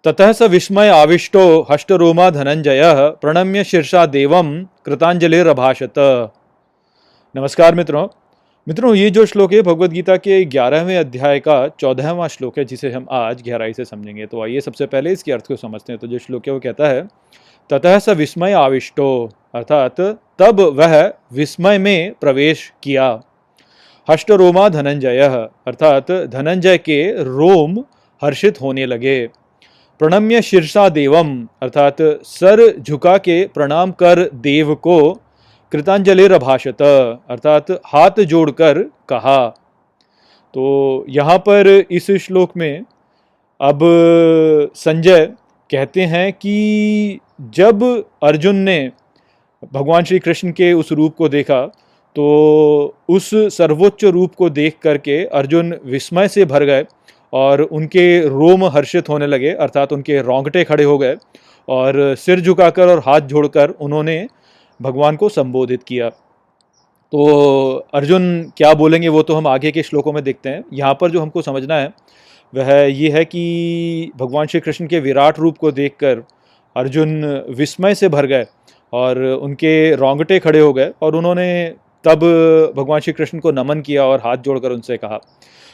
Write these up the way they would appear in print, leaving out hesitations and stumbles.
ततः स विस्मय आविष्टो हष्टरोमा धनंजयः प्रणम्य शीर्षा देवं कृतांजलिरभाषत। नमस्कार मित्रों। ये जो श्लोक है भगवद गीता के 11वें अध्याय का 14वां श्लोक है, जिसे हम आज गहराई से समझेंगे। तो आइए सबसे पहले इसके अर्थ को समझते हैं। तो जो श्लोक है वो कहता है, ततः स विस्मय आविष्टो, अर्थात तब वह विस्मय में प्रवेश किया। हष्टरोमा धनंजयः, अर्थात धनंजय के रोम हर्षित होने लगे। प्रणम्य शीर्षा देवम, अर्थात सर झुका के प्रणाम कर देव को। कृतांजलिरभाषत, अर्थात हाथ जोड़कर कहा। तो यहाँ पर इस श्लोक में अब संजय कहते हैं कि जब अर्जुन ने भगवान श्री कृष्ण के उस रूप को देखा, तो उस सर्वोच्च रूप को देख करके अर्जुन विस्मय से भर गए और उनके रोम हर्षित होने लगे, अर्थात उनके रोंगटे खड़े हो गए और सिर झुकाकर और हाथ जोड़कर उन्होंने भगवान को संबोधित किया। तो अर्जुन क्या बोलेंगे वो तो हम आगे के श्लोकों में देखते हैं। यहाँ पर जो हमको समझना है वह ये है कि भगवान श्री कृष्ण के विराट रूप को देखकर अर्जुन विस्मय से भर गए और उनके रोंगटे खड़े हो गए और उन्होंने तब भगवान श्री कृष्ण को नमन किया और हाथ जोड़कर उनसे कहा।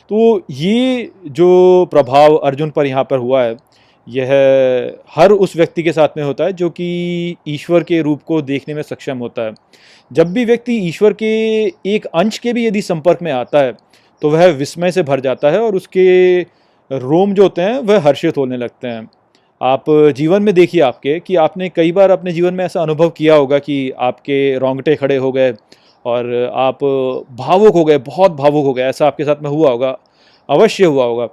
तो ये जो प्रभाव अर्जुन पर यहाँ पर हुआ है, यह हर उस व्यक्ति के साथ में होता है जो कि ईश्वर के रूप को देखने में सक्षम होता है। जब भी व्यक्ति ईश्वर के एक अंश के भी यदि संपर्क में आता है तो वह विस्मय से भर जाता है और उसके रोम जो होते हैं वह हर्षित होने लगते हैं। आप जीवन में देखिए आपके कि आपने कई बार अपने जीवन में ऐसा अनुभव किया होगा कि आपके रोंगटे खड़े हो गए और आप भावुक हो गए, बहुत भावुक हो गए। ऐसा आपके साथ में हुआ होगा, अवश्य हुआ होगा।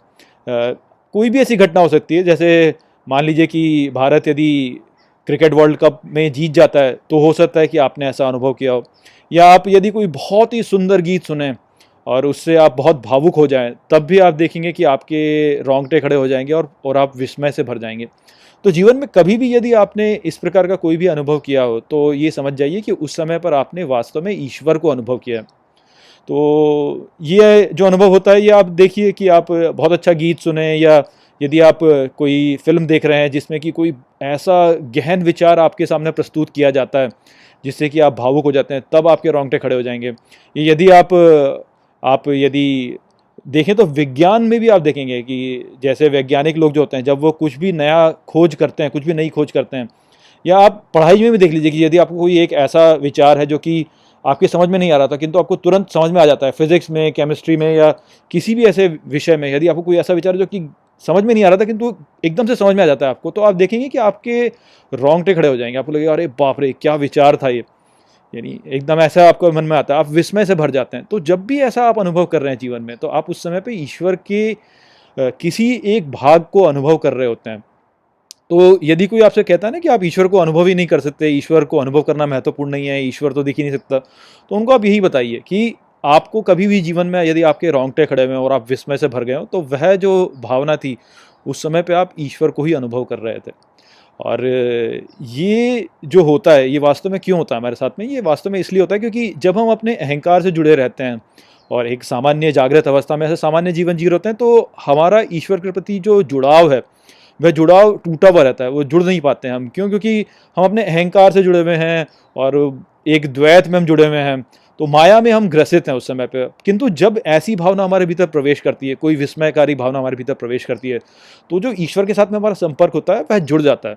कोई भी ऐसी घटना हो सकती है, जैसे मान लीजिए कि भारत यदि क्रिकेट वर्ल्ड कप में जीत जाता है तो हो सकता है कि आपने ऐसा अनुभव किया हो, या आप यदि कोई बहुत ही सुंदर गीत सुने और उससे आप बहुत भावुक हो जाएं, तब भी आप देखेंगे कि आपके रोंगटे खड़े हो जाएंगे और आप विस्मय से भर जाएंगे। तो जीवन में कभी भी यदि आपने इस प्रकार का कोई भी अनुभव किया हो तो ये समझ जाइए कि उस समय पर आपने वास्तव में ईश्वर को अनुभव किया है। तो ये जो अनुभव होता है, ये आप देखिए कि आप बहुत अच्छा गीत सुने, या यदि आप कोई फिल्म देख रहे हैं जिसमें कि कोई ऐसा गहन विचार आपके सामने प्रस्तुत किया जाता है जिससे कि आप भावुक हो जाते हैं, तब आपके रोंगटे खड़े हो जाएंगे। ये यदि आप यदि देखें तो विज्ञान में भी आप देखेंगे कि जैसे वैज्ञानिक लोग जो होते हैं, जब वो कुछ भी नया खोज करते हैं, कुछ भी नई खोज करते हैं, या आप पढ़ाई में भी देख लीजिए कि यदि आपको कोई एक ऐसा विचार है जो कि आपके समझ में नहीं आ रहा था किंतु आपको तुरंत समझ में आ जाता है, फिजिक्स में, केमिस्ट्री में, या किसी भी ऐसे विषय में यदि आपको कोई ऐसा विचार जो कि समझ में नहीं आ रहा था किंतु एकदम से समझ में आ जाता है आपको, तो आप देखेंगे कि आपके रोंगटे खड़े हो जाएंगे। आपको लगेगा अरे बाप रे, क्या विचार था ये, यानी एकदम ऐसा आपको मन में आता है, आप विस्मय से भर जाते हैं। तो जब भी ऐसा आप अनुभव कर रहे हैं जीवन में, तो आप उस समय पे ईश्वर के किसी एक भाग को अनुभव कर रहे होते हैं। तो यदि कोई आपसे कहता है ना कि आप ईश्वर को अनुभव ही नहीं कर सकते, ईश्वर को अनुभव करना महत्वपूर्ण नहीं है, ईश्वर तो दिख ही नहीं सकता, तो उनको आप यही बताइए कि आपको कभी भी जीवन में यदि आपके रोंगटे खड़े हुए हैं और आप विस्मय से भर गए हो, तो वह जो भावना थी उस समय पे आप ईश्वर को ही अनुभव कर रहे थे। और ये जो होता है, ये वास्तव में क्यों होता है हमारे साथ में? ये वास्तव में इसलिए होता है क्योंकि जब हम अपने अहंकार से जुड़े रहते हैं और एक सामान्य जागृत अवस्था में ऐसे सामान्य जीवन जी रहे होते हैं, तो हमारा ईश्वर के प्रति जो जुड़ाव है वह जुड़ाव टूटा हुआ रहता है, वो जुड़ नहीं पाते हैं हम। क्यों? क्योंकि हम अपने अहंकार से जुड़े हुए हैं और एक द्वैत में हम जुड़े हुए हैं, तो माया में हम ग्रसित हैं उस समय पे। किंतु जब ऐसी भावना हमारे भीतर प्रवेश करती है, कोई विस्मयकारी भावना हमारे भीतर प्रवेश करती है, तो जो ईश्वर के साथ में हमारा संपर्क होता है वह जुड़ जाता है,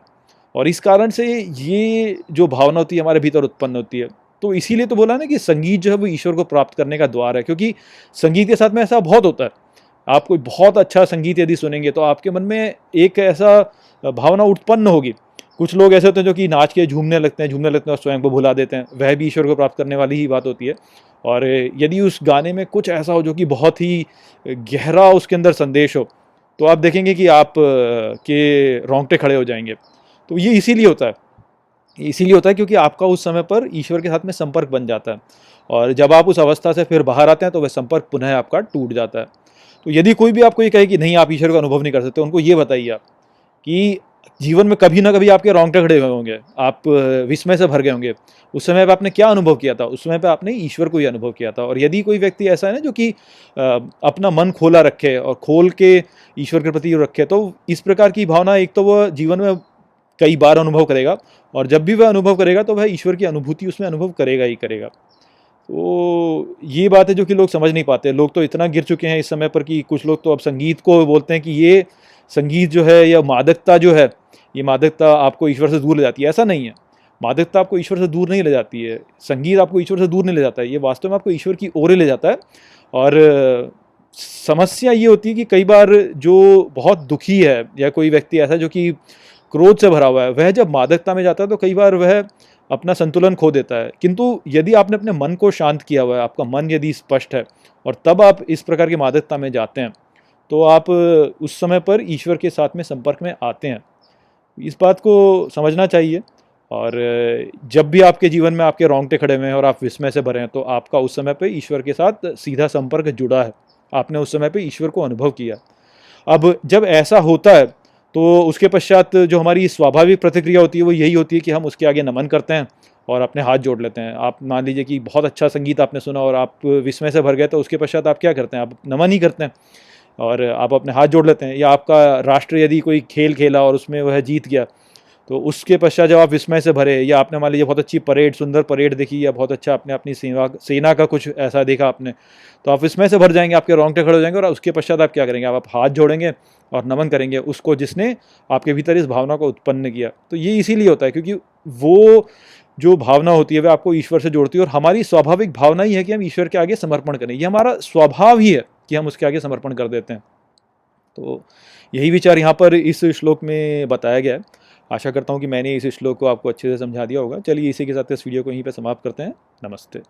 और इस कारण से ये जो भावना होती है हमारे भीतर उत्पन्न होती है। तो इसीलिए तो बोला ना कि संगीत जो है वो ईश्वर को प्राप्त करने का द्वार है, क्योंकि संगीत के साथ में ऐसा बहुत होता है। आप कोई बहुत अच्छा संगीत यदि सुनेंगे तो आपके मन में एक ऐसा भावना उत्पन्न होगी। कुछ लोग ऐसे होते हैं जो कि नाच के झूमने लगते हैं और स्वयं को भुला देते हैं, वह भी ईश्वर को प्राप्त करने वाली ही बात होती है। और यदि उस गाने में कुछ ऐसा हो जो कि बहुत ही गहरा उसके अंदर संदेश हो, तो आप देखेंगे कि आप के रोंगटे खड़े हो जाएंगे। तो ये इसीलिए होता है क्योंकि आपका उस समय पर ईश्वर के साथ में संपर्क बन जाता है, और जब आप उस अवस्था से फिर बाहर आते हैं तो वह संपर्क पुनः आपका टूट जाता है। तो यदि कोई भी आपको ये कहे कि नहीं आप ईश्वर का अनुभव नहीं कर सकते, उनको ये बताइए आप कि जीवन में कभी ना कभी आपके रोंगटे खड़े हुए होंगे, आप विस्मय से भर गए होंगे। उस समय पे आपने क्या अनुभव किया था? उस समय पे आपने ईश्वर को ही अनुभव किया था। और यदि कोई व्यक्ति ऐसा है ना जो कि अपना मन खोला रखे और खोल के ईश्वर के प्रति रखे, तो इस प्रकार की भावना एक तो वह जीवन में कई बार अनुभव करेगा, और जब भी वह अनुभव करेगा तो वह ईश्वर की अनुभूति उसमें अनुभव करेगा ही करेगा। तो ये बात है जो कि लोग समझ नहीं पाते। लोग तो इतना गिर चुके हैं इस समय पर कि कुछ लोग तो अब संगीत को बोलते हैं कि ये संगीत जो है या मादकता जो है, ये मादकता आपको ईश्वर से दूर ले जाती है। ऐसा नहीं है, मादकता आपको ईश्वर से दूर नहीं ले जाती है, संगीत आपको ईश्वर से दूर नहीं ले जाता है, ये वास्तव में आपको ईश्वर की ओर ही ले जाता है। और समस्या ये होती है कि कई बार जो बहुत दुखी है या कोई व्यक्ति ऐसा जो कि क्रोध से भरा हुआ है, वह जब मादकता में जाता है तो कई बार वह अपना संतुलन खो देता है। किंतु यदि आपने अपने मन को शांत किया हुआ है, आपका मन यदि स्पष्ट है, और तब आप इस प्रकार की मादकता में जाते हैं, तो आप उस समय पर ईश्वर के साथ में संपर्क में आते हैं। इस बात को समझना चाहिए। और जब भी आपके जीवन में आपके रोंगटे खड़े हुए हैं और आप विस्मय से भरे हैं, तो आपका उस समय पे ईश्वर के साथ सीधा संपर्क जुड़ा है, आपने उस समय पे ईश्वर को अनुभव किया। अब जब ऐसा होता है तो उसके पश्चात जो हमारी स्वाभाविक प्रतिक्रिया होती है वो यही होती है कि हम उसके आगे नमन करते हैं और अपने हाथ जोड़ लेते हैं। आप मान लीजिए कि बहुत अच्छा संगीत आपने सुना और आप विस्मय से भर गए, तो उसके पश्चात आप क्या करते हैं? आप नमन ही करते हैं और आप अपने हाथ जोड़ लेते हैं। या आपका राष्ट्र यदि कोई खेल खेला और उसमें वह जीत गया, तो उसके पश्चात जब आप विस्मय से भरे, या आपने मान लीजिए बहुत अच्छी परेड, सुंदर परेड देखी, या बहुत अच्छा आपने अपनी सेना का कुछ ऐसा देखा आपने, तो आप विस्मय से भर जाएंगे, आपके रोंगटे खड़े हो जाएंगे। और उसके पश्चात आप क्या करेंगे? आप हाथ जोड़ेंगे और नमन करेंगे उसको जिसने आपके भीतर इस भावना को उत्पन्न किया। तो ये इसीलिए होता है क्योंकि वो जो भावना होती है वह आपको ईश्वर से जोड़ती है, और हमारी स्वाभाविक भावना ही है कि हम ईश्वर के आगे समर्पण करें। ये हमारा स्वभाव ही है कि हम उसके आगे समर्पण कर देते हैं। तो यही विचार यहाँ पर इस श्लोक में बताया गया है। आशा करता हूँ कि मैंने इस श्लोक को आपको अच्छे से समझा दिया होगा। चलिए इसी के साथ इस वीडियो को यहीं पे समाप्त करते हैं। नमस्ते।